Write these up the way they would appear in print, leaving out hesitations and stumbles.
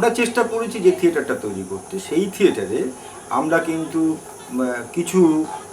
আমরা চেষ্টা করেছি যে থিয়েটারটা তৈরি করতে, সেই থিয়েটারে আমরা কিন্তু কিছু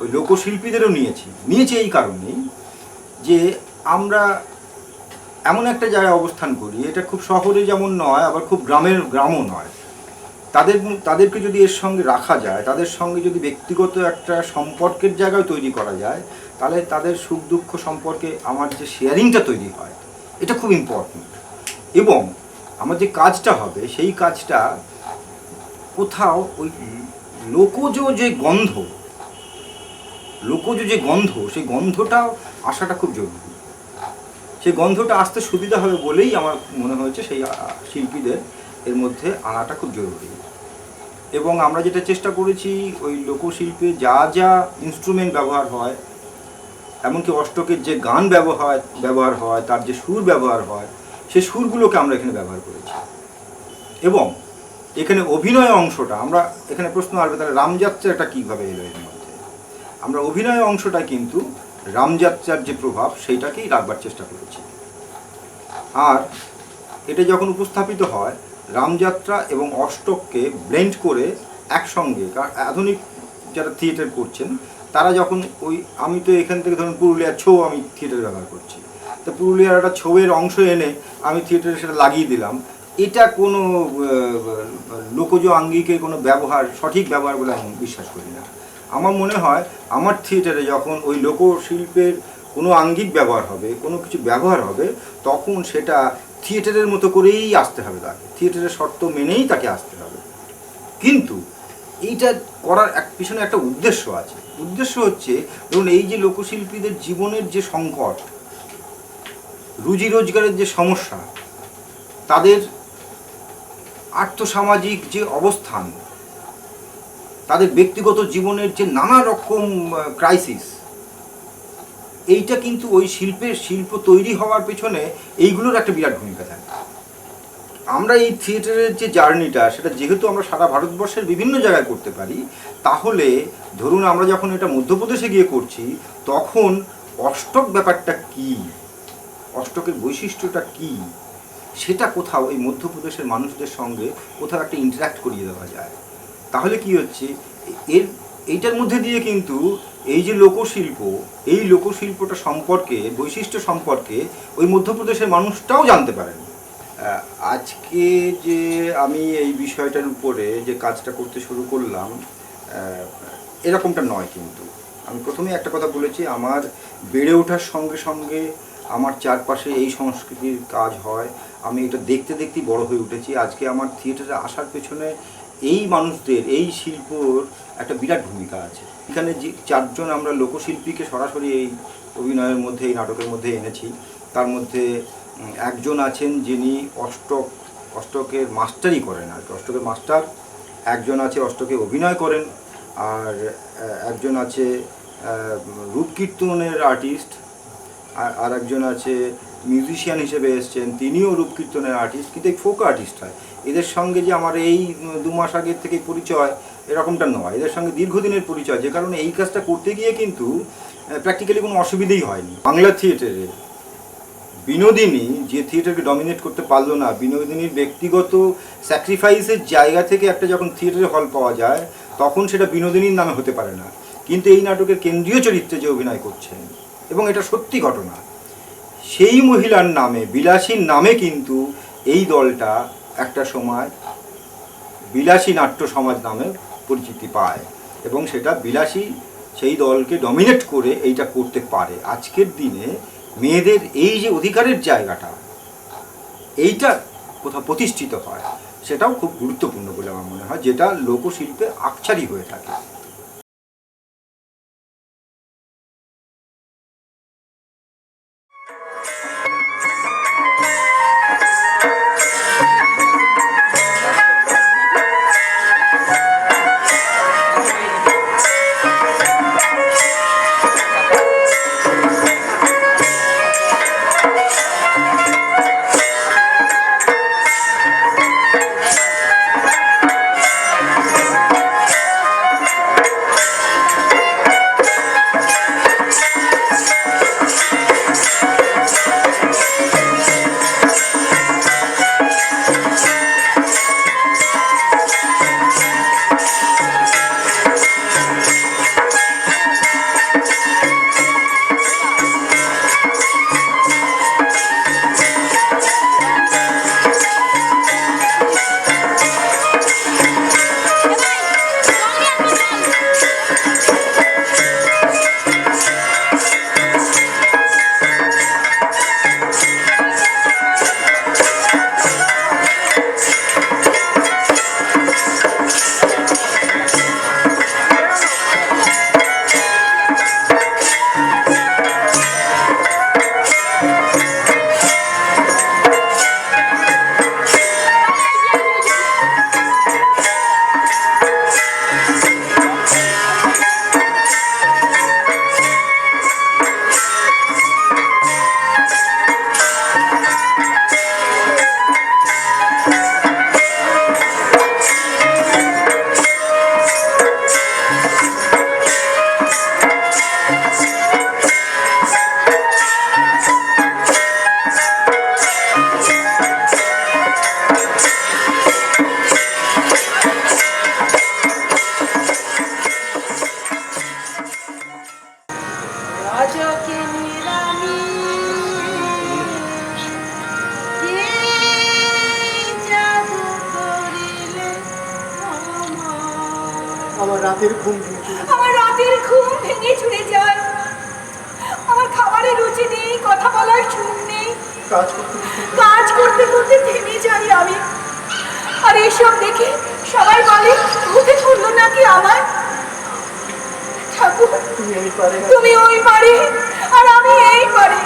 ওই লোকশিল্পীদেরও নিয়েছি এই কারণেই যে আমরা এমন একটা জায়গায় অবস্থান করি, এটা খুব শহরে যেমন নয় আবার খুব গ্রামও নয়। তাদেরকে যদি এর সঙ্গে রাখা যায়, তাদের সঙ্গে যদি ব্যক্তিগত একটা সম্পর্কের জায়গায় তৈরি করা যায়, তাহলে তাদের সুখ দুঃখ সম্পর্কে আমার যে শেয়ারিংটা তৈরি হয়, এটা খুব ইম্পর্টেন্ট। এবং আমার যে কাজটা হবে সেই কাজটা কোথাও ওই লোকজ যে গন্ধ সেই গন্ধটাও আসাটা খুব জরুরি। সেই গন্ধটা আসতে সুবিধা হবে বলেই আমার মনে হয়েছে সেই শিল্পীদের এর মধ্যে আনাটা খুব জরুরি। এবং আমরা যেটা চেষ্টা করেছি, ওই লোকশিল্পে যা যা ইনস্ট্রুমেন্ট ব্যবহার হয়, এমনকি অষ্টকের যে গান ব্যবহার হয়, তার যে সুর ব্যবহার হয়, সেই সুরগুলোকে আমরা এখানে ব্যবহার করেছি। এবং এখানে অভিনয় অংশটা আমরা এখানে প্রশ্ন আসবে, তাহলে রামযাত্রাটা কীভাবে এলো এর মধ্যে। আমরা অভিনয় অংশটা কিন্তু রামযাত্রার যে প্রভাব সেইটাকেই রাখবার চেষ্টা করেছি। আর এটা যখন উপস্থাপিত হয়, রামযাত্রা এবং অষ্টককে ব্লেন্ড করে একসঙ্গে, কারণ আধুনিক যারা থিয়েটার করছেন তারা যখন ওই, আমি তো এখান থেকে ধরুন পুরুলিয়ার ছৌ আমি থিয়েটার ব্যবহার করছি, তো পুরুলিয়ার একটা ছৌয়ের অংশ এনে আমি থিয়েটারে সেটা লাগিয়ে দিলাম, এটা কোনো লোকজ আঙ্গিকের কোনো সঠিক ব্যবহার বলে আমি বিশ্বাস করি না। আমার মনে হয় আমার থিয়েটারে যখন ওই লোকশিল্পের কোনো আঙ্গিক ব্যবহার হবে, কোনো কিছু ব্যবহার হবে, তখন সেটা থিয়েটারের মতো করেই আসতে হবে, তাকে থিয়েটারের শর্ত মেনেই তাকে আসতে হবে। কিন্তু এইটা করার পিছনে একটা উদ্দেশ্য আছে। উদ্দেশ্য হচ্ছে, ধরুন এই যে লোকশিল্পীদের জীবনের যে সংকট, রুজি রোজগারের যে সমস্যা, তাদের আর্থসামাজিক যে অবস্থান, তাদের ব্যক্তিগত জীবনের যে নানা রকম ক্রাইসিস, এইটা কিন্তু ওই শিল্প তৈরি হওয়ার পেছনে এইগুলোর একটা বিরাট ভূমিকা থাকে। আমরা এই থিয়েটারের যে জার্নিটা, সেটা যেহেতু আমরা সারা ভারতবর্ষের বিভিন্ন জায়গায় করতে পারি, তাহলে ধরুন আমরা যখন এটা মধ্যপ্রদেশে গিয়ে করছি, তখন অষ্টক ব্যাপারটা কি, অষ্টকের বৈশিষ্ট্যটা কি, সেটা কোথাও এই মধ্যপ্রদেশের মানুষদের সঙ্গে কোথাও একটা ইন্টারাক্ট করিয়ে দেওয়া যায়। তাহলে কি হচ্ছে, এইটার মধ্যে দিয়ে কিন্তু এই যে এই লোকশিল্পটা সম্পর্কে, বৈশিষ্ট্য সম্পর্কে ওই মধ্যপ্রদেশের মানুষটাও জানতে পারেন। আজকে যে আমি এই বিষয়টার উপরে যে কাজটা করতে শুরু করলাম, এরকমটা নয়। কিন্তু আমি প্রথমেই একটা কথা বলেছি, আমার বেড়ে ওঠার সঙ্গে সঙ্গে আমার চারপাশে এই সংস্কৃতির কাজ হয়, আমি এটা দেখতে দেখতেই বড় হয়ে উঠেছি। আজকে আমার থিয়েটারে আসার পেছনে এই মানুষদের, এই শিল্পর একটা বিরাট ভূমিকা আছে। এখানে যে চারজন আমরা লোকশিল্পীকে সরাসরি এই অভিনয়ের মধ্যে, এই নাটকের মধ্যে এনেছি, তার মধ্যে একজন আছেন যিনি অষ্টকের মাস্টারই করেন, আর অষ্টকের মাস্টার, একজন আছে অষ্টকে অভিনয় করেন, আর একজন আছে রূপকীর্তনের আর্টিস্ট, আর একজন আছে মিউজিশিয়ান হিসেবে এসছেন, তিনিও রূপকীর্তনের আর্টিস্ট, কিন্তু ফোক আর্টিস্ট হয়। এদের সঙ্গে যে আমার এই 2 মাস আগের থেকে পরিচয়, এরকমটা নয়, এদের সঙ্গে দীর্ঘদিনের পরিচয়, যে কারণে এই কাজটা করতে গিয়ে কিন্তু প্র্যাকটিক্যালি কোনো অসুবিধেই হয়নি। বাংলা থিয়েটারে বিনোদিনী যে থিয়েটারকে ডমিনেট করতে পারলো না, বিনোদিনীর ব্যক্তিগত স্যাক্রিফাইসের জায়গা থেকে একটা যখন থিয়েটারে হল পাওয়া যায়, তখন সেটা বিনোদিনীর নামে হতে পারে না। কিন্তু এই নাটকের কেন্দ্রীয় চরিত্রে যে অভিনয় করছেন, এবং এটা সত্যি ঘটনা, সেই মহিলার নামে, বিলাসীর নামে কিন্তু এই দলটা একটা সময় বিলাসী নাট্য সমাজ নামে পরিচিতি পায়, এবং সেটা বিলাসী সেই দলকে ডমিনেট করে এইটা করতে পারে। আজকের দিনে মেয়েদের এই যে অধিকারের জায়গাটা, এইটা কোথাও প্রতিষ্ঠিত হয়, সেটাও খুব গুরুত্বপূর্ণ বলে আমার মনে হয়, যেটা লোকশিল্পে আকছারি হয়ে থাকে। রজকিনী রানী কে জাদু করিলে আমার রাতের ঘুম ভেঙে চুরে যায়। আমার খাবারের রুচি নেই, কথা বলার সুর নেই, কাজ করতে করতে থেমে যাই আমি। আর এইসব দেখে সবাই বলে ভূতে ধরলো নাকি আমার। ঠাকুর তুমি ওই পারে আর আমি এই পারে,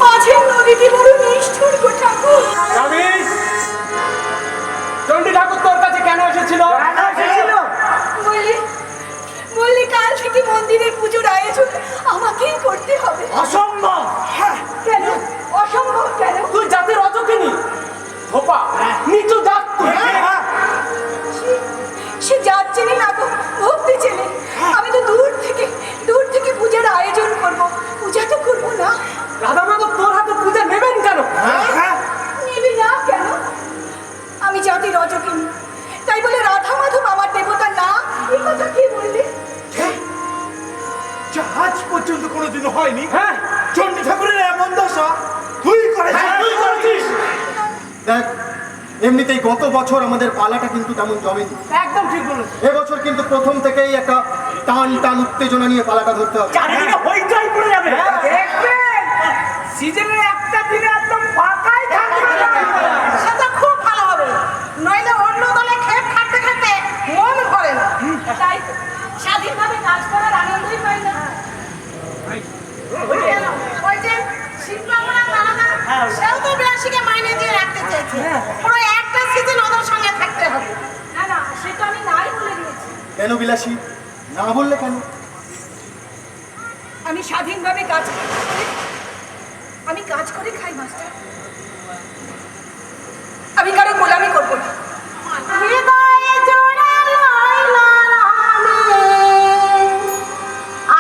মাঝের নদীটি বড় নিষ্ঠুর গো ঠাকুর। চণ্ডী ঠাকুর তোর কাছে কেন এসেছিল? বললি কাল থেকে মন্দিরের পুজোর আয়োজন আমাকেই করতে হবে। অসম্ভব। কেন অসম্ভব? কেন? তুই জাতের রজকিনী, ধোপা, নিচু জাত তুই। সে জাত চেনে না গো, ভক্তি চেনে। আমি তো দূর থেকে পূজার আয়োজন করব, পূজা তো করবো না। রাধা মাধব তোর হাতে পূজা নেবেন কেন? নেবে না কেন? আমি জাতি রজকিনী, তাই বলে রাধা মাধব আমার দেবতা না, এই কথা কে বললে? আজ পর্যন্ত কোনোদিন হয়নি। হ্যাঁ, চণ্ডী ঠাকুরের এমন দশা তুই করেছিস। দেখ, এমনিতেই গত বছর আমাদের পালাটা কিন্তু তেমন জমেনি। একদম ঠিক বলেছ। এবছর কিন্তু প্রথম থেকেই একটা টান উত্তেজনা নিয়ে পালাটা ধরতে হবে। চারিদিকে হইচই পড়ে যাবে। দেখবেন সিজনের একটা দিনে একদম ফাঁকাই থাকবে। সেটা খুব ভালো হবে, নইলে অন্য দলে খেপ খাটতে খাটতে মন ভরে না। তাই স্বাধীনভাবে কাজ করার আনন্দই পাই না। ওই যে শিল্পাঙ্গনা তারাদা, সেও তো বিলাসীকে মাইনে দিয়ে রাখতে চেয়েছে। পুরো একটা সিজন ওদের সঙ্গে থাকতে হবে। না সেটা আমি নাই বলে দিয়েছি। কেন বিলাসী না বললে কেন? আমি স্বাধীনভাবে কাজ করি, আমি কাজ করে খাই মাস্টার। আমি কারো গোলামি করবো না। হৃদয়ে জোড়া লইলা রামে,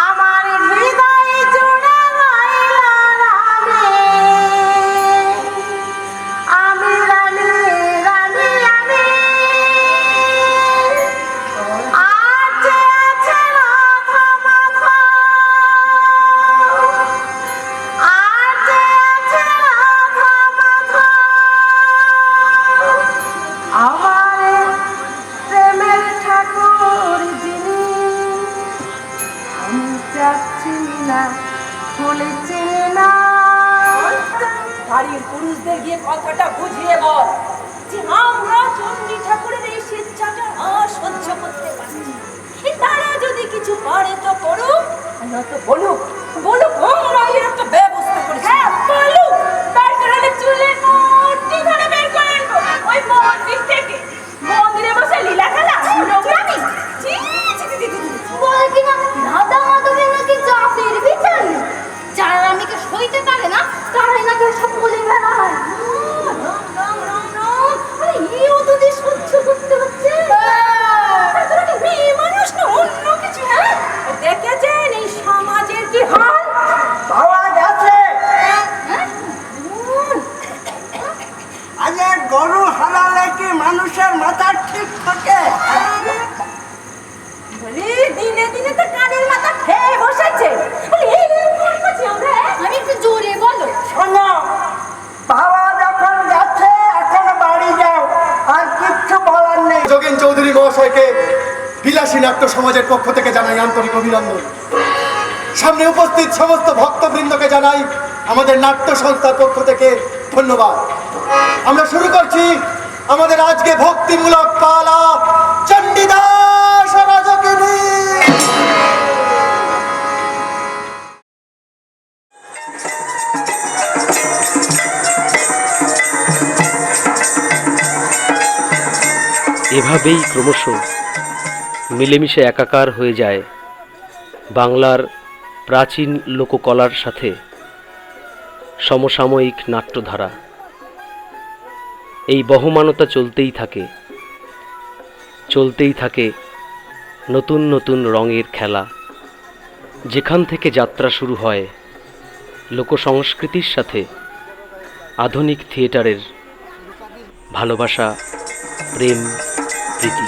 আমার হৃদয়ে জোড়া লইলা রামে, আমি রানী রানী আমি, আছে আছে রাধা মাধব, আছে আছে রাধা মাধব, আমার প্রেমের ঠাকুর যিনি, আমি চাচ্ছি না বলেছি না। বাড়ির পুরুষদের গিয়ে কথাটা বুঝিয়ে বল যে আমরা চণ্ডী ঠাকুরের এই স্বেচ্ছাটা সহ্য করতে পারছি। তারা যদি কিছু পারে তো করুক, নয়তো বলুক আমরা এর একটা ব্যবস্থা করেছি। হ্যাঁ বলুক, দরকার হলে চুলে মূর্তি ধরে বের করে আনবো ওই মন্দির থেকে। মন্দিরে বসে লীলা খেলা নোংরামি। বলে কিনা রাধা মাধবের নাকি জাতের বিচার নেই, যারা আমিকে সইতে পারে না তারাই নাকি সব বলে বেড়ায়। এও তোদের সহ্য করতে হচ্ছে। মেয়ে মানুষ না অন্য কিছু। হ্যাঁ দেখেছেন এই সমাজের কি হাল? পাওয়া গেছে আগে গরু হারালে কি মানুষের মাথা ঠিক থাকে? দিনে দিনে তো কানের মাথা খেয়ে বসেছে। আমি একটু জোরে বলো। শোনো, পাওয়া যখন গেছে এখন বাড়ি যাও, আর কিচ্ছু বলার নেই। যোগেন চৌধুরী মহাশয়কে বিলাসী নাট্য সমাজের পক্ষ থেকে জানাই আন্তরিক অভিনন্দন। সামনে উপস্থিত সমস্ত ভক্তবৃন্দকে জানাই আমাদের নাট্য সংস্থার পক্ষ থেকে ধন্যবাদ। আমরা শুরু করছি আমাদের আজকে ভক্তিমূলক পালা চণ্ডীদাস রজকিনী। এভাবেই ক্রমশ মিলেমিশে একাকার হয়ে যায় বাংলার প্রাচীন লোককলার সাথে সমসাময়িক নাট্যধারা। এই বহমানতা চলতেই থাকে নতুন নতুন রঙের খেলা। যেখান থেকে যাত্রা শুরু হয় লোকসংস্কৃতির সাথে আধুনিক থিয়েটারের ভালোবাসা, প্রেম, প্রীতি।